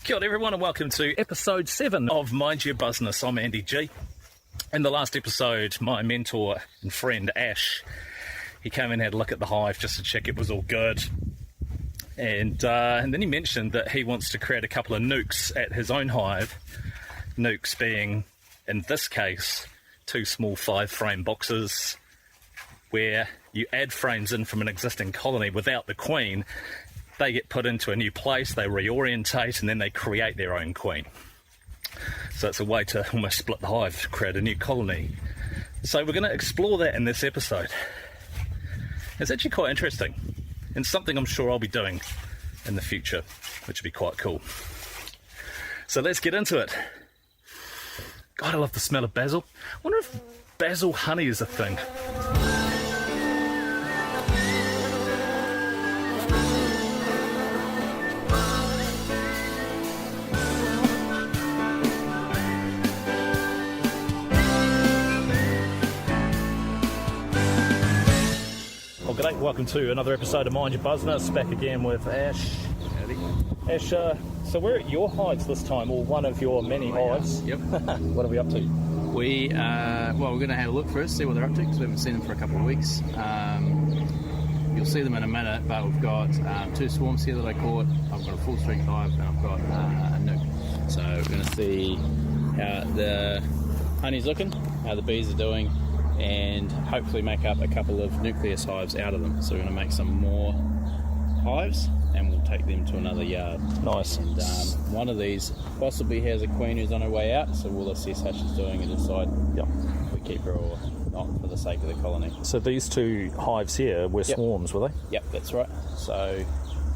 Kia ora everyone and welcome to episode 7 of Mind Your Buzzness. I'm Andy G. In the last episode, my mentor and friend Ash, he came and had a look at the hive just to check it was all good. And then he mentioned that he wants to create a couple of nucs at his own hive. Nucs being, in this case, 2 small 5-frame boxes where you add frames in from an existing colony without the queen. They get put into a new place, they reorientate, and then they create their own queen. So it's a way to almost split the hive, create a new colony. So we're going to explore that in this episode. It's actually quite interesting, and something I'm sure I'll be doing in the future, which would be quite cool. So let's get into it. God, I love the smell of basil. I wonder if basil honey is a thing. Well, g'day, welcome to another episode of Mind Your Buzzness. Back again with Ash. Howdy. Ash, so we're at your hives this time, or one of your many hives. Yep. What are we up to? We're going to have a look first, see what they're up to, because we haven't seen them for a couple of weeks. You'll see them in a minute, but we've got 2 swarms here that I caught. I've got a full strength hive, and I've got a nuc. So we're going to see how the honey's looking, how the bees are doing, and hopefully make up a couple of nucleus hives out of them. So we're going to make some more hives and we'll take them to another yard. Nice. And one of these possibly has a queen who's on her way out, so we'll assess how she's doing and decide if we keep her or not for the sake of the colony. So these 2 hives here were swarms, were they? Yep, that's right. So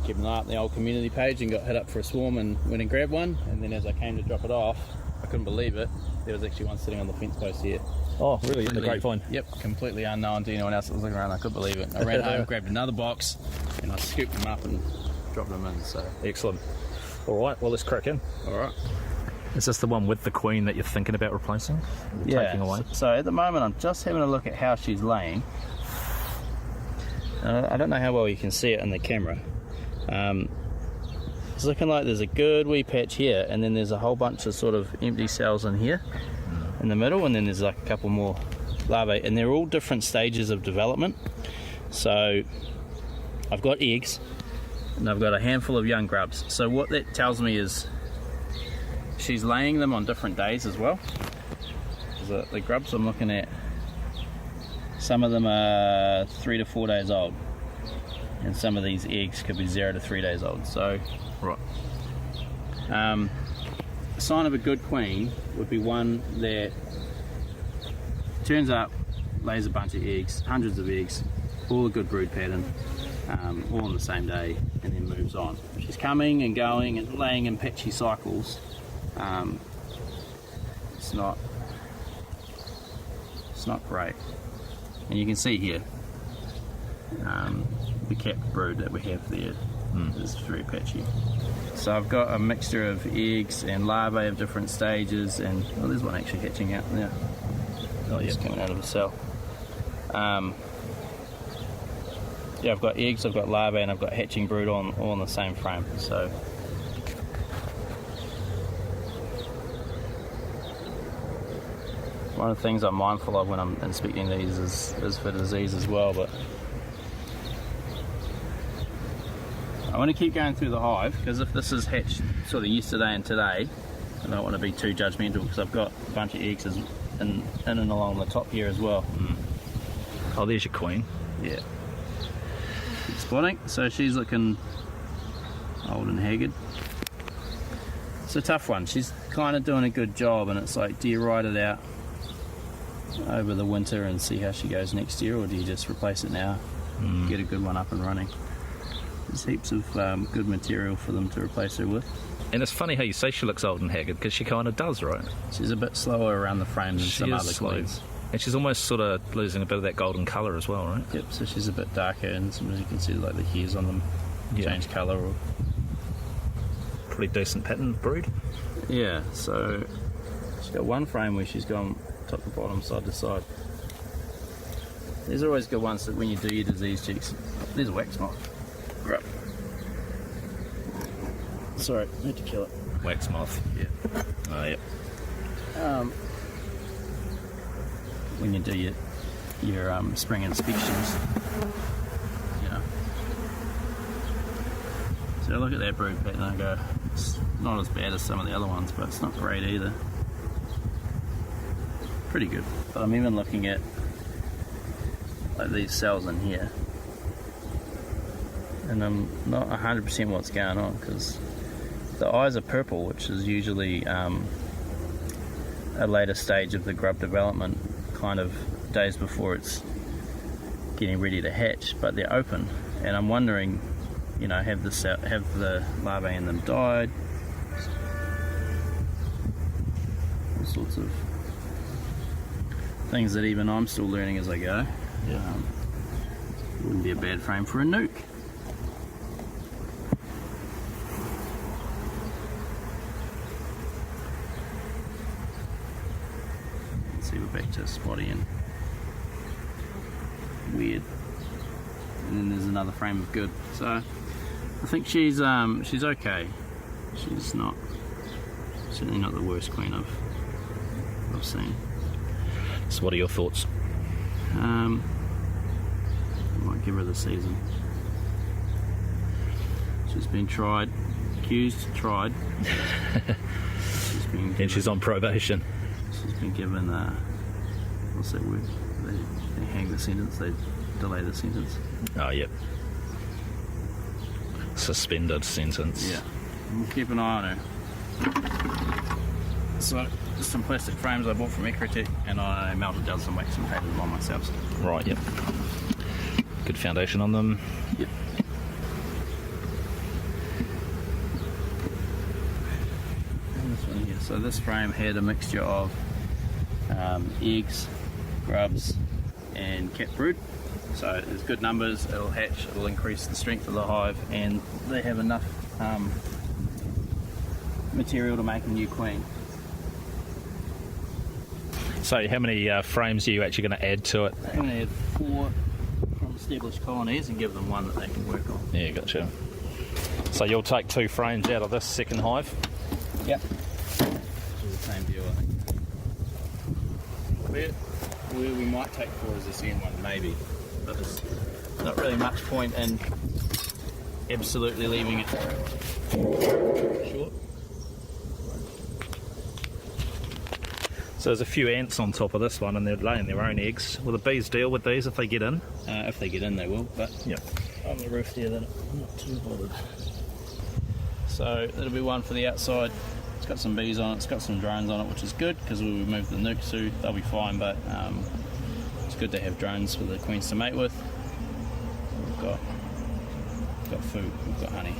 keep an eye up on the old community page and got hit up for a swarm and went and grabbed one, and then as I came to drop it off, I couldn't believe it, there was actually one sitting on the fence post here. Oh, really? In the grapevine? Yep, completely unknown to anyone else that was looking around. I couldn't believe it. I ran home, grabbed another box, and I scooped them up and dropped them in. So Excellent. All right, well, let's crack in. all right. Is this the one with the queen that you're thinking about replacing? Taking away? So at the moment, I'm just having a look at how she's laying. I don't know how well you can see it in the camera. It's looking like there's a good wee patch here, and then there's a whole bunch of sort of empty cells in here in the middle, and then there's like a couple more larvae, and they're all different stages of development. So I've got eggs and I've got a handful of young grubs. So what that tells me is she's laying them on different days as well. The grubs I'm looking at, some of them are 3 to 4 days old, and some of these eggs could be 0 to 3 days old. So Right. a sign of a good queen would be one that turns up, lays a bunch of eggs, hundreds of eggs, all a good brood pattern, all on the same day, and then moves on. If she's coming and going and laying in patchy cycles, it's not great. And you can see here the capped brood that we have there is very patchy. So I've got a mixture of eggs and larvae of different stages, and there's one actually hatching out now. Oh, yeah, coming out of the cell. I've got eggs, I've got larvae, and I've got hatching brood all on the same frame. So one of the things I'm mindful of when I'm inspecting these is for disease as well, but I want to keep going through the hive, because if this is hatched sort of yesterday and today, I don't want to be too judgmental, because I've got a bunch of eggs in and along the top here as well. Oh, there's your queen. Yeah. Keep spotting. So she's looking old and haggard. It's a tough one. She's kind of doing a good job, and it's like, do you ride it out over the winter and see how she goes next year, or do you just replace it now, get a good one up and running? There's heaps of good material for them to replace her with. And it's funny how you say she looks old and haggard, because she kind of does, right? She's a bit slower around the frame than some other queens. And she's almost sort of losing a bit of that golden colour as well, right? Yep, so she's a bit darker, and sometimes you can see like the hairs on them change colour. Or pretty decent pattern brood. Yeah, so she's got one frame where she's gone top to bottom, side to side. There's always good ones that when you do your disease checks. There's a wax moth. Sorry, I need to kill it. Wax moth. Yeah. Oh, yep. When you do your spring inspections, you know. So I look at that brood pattern and I go, it's not as bad as some of the other ones, but it's not great either. Pretty good. But I'm even looking at like these cells in here, and I'm not 100% what's going on, because the eyes are purple, which is usually a later stage of the grub development, kind of days before it's getting ready to hatch, but they're open, and I'm wondering, you know, have the larvae in them died? All sorts of things that even I'm still learning as I go. Yeah. Wouldn't be a bad frame for a nuke. Let's see, we're back to spotty and weird. And then there's another frame of good. So I think she's okay. She's not, certainly not the worst queen I've seen. So what are your thoughts? I might give her the season. She's been tried, accused, tried. And she's on probation. She's been given, what's that word? They hang the sentence, they delay the sentence. Oh, yep. Suspended sentence. Yeah. We'll keep an eye on her. So, some plastic frames I bought from Ecrotech, and I melted down some wax and painted them on myself. Right, yep. Good foundation on them. Yep. And this one here. So this frame had a mixture of eggs, grubs, and cat brood. So there's good numbers, it'll hatch, it'll increase the strength of the hive, and they have enough material to make a new queen. So how many frames are you actually going to add to it? I'm going to add 4 from established colonies and give them one that they can work on. Yeah, gotcha. So you'll take 2 frames out of this second hive? Yep. Which is the same deal, I think. Where we might take 4 is this end one, maybe. But there's not really much point in absolutely leaving it short. So there's a few ants on top of this one, and they're laying their own eggs. Will the bees deal with these if they get in? If they get in, they will, but Yep. on the roof there, they're not too bothered. So it'll be one for the outside. It's got some bees on it, it's got some drones on it, which is good, because we remove the nucs too, they'll be fine, but it's good to have drones for the queens to mate with. We've got food, we've got honey.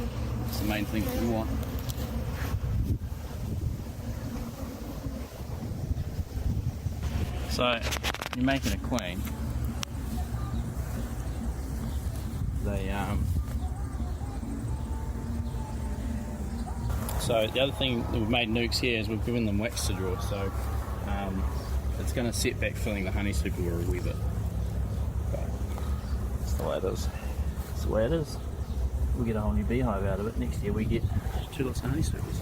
It's the main thing that we want. So, you're making a queen. So the other thing that we've made nucs here is we've given them wax to draw, so it's going to set back filling the honeysuckle a wee bit. But that's the way it is. That's the way it is. We get a whole new beehive out of it. Next year we get 2 lots of honeysuckles.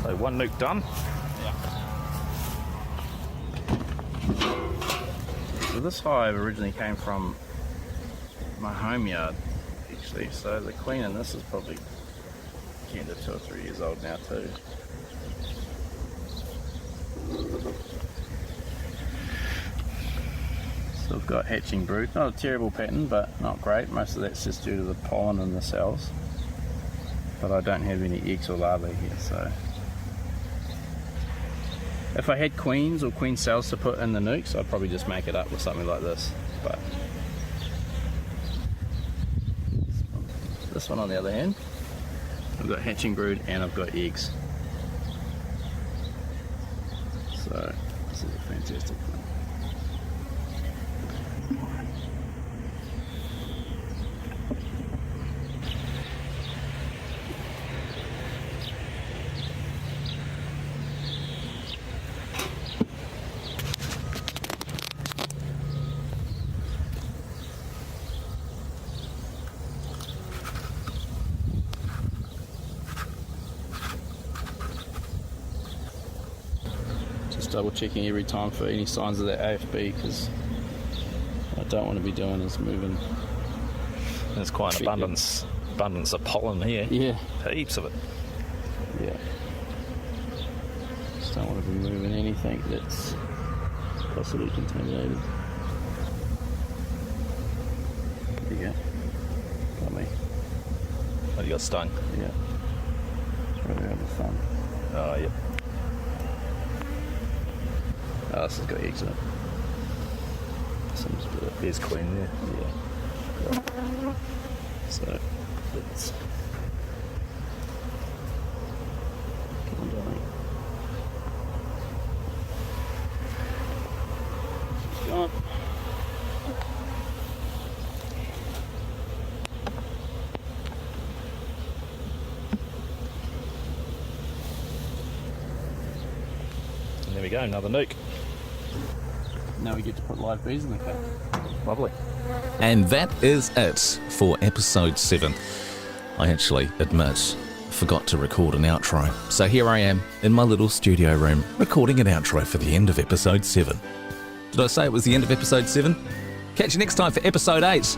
So 1 nuke done. Yeah. So this hive originally came from my home yard, actually. So the queen in this is probably 10 to 2 or 3 years old now too. So we've got hatching brood. Not a terrible pattern, but not great. Most of that's just due to the pollen in the cells. But I don't have any eggs or larvae here, so. If I had queens or queen cells to put in the nucs, I'd probably just make it up with something like this. But this one on the other hand, I've got hatching brood and I've got eggs. So this is a fantastic one. double checking every time for any signs of that AFB, because what I don't want to be doing is moving. There's quite an abundance of pollen here. Yeah. Heaps of it. Yeah. Just don't want to be moving anything that's possibly contaminated. There you go. Got me. Oh, you got stung? Yeah. It's really having fun. Oh, yep. Oh, this has got eggs in it. Seems a bit. There's queen there. Yeah. So, let's. Come on, darling. She's gone. And there we go, another nuke. Now we get to put live bees in the cup. Lovely. And that is it for episode 7. I actually admit, forgot to record an outro. So here I am in my little studio room recording an outro for the end of episode 7. Did I say it was the end of episode 7? Catch you next time for episode 8.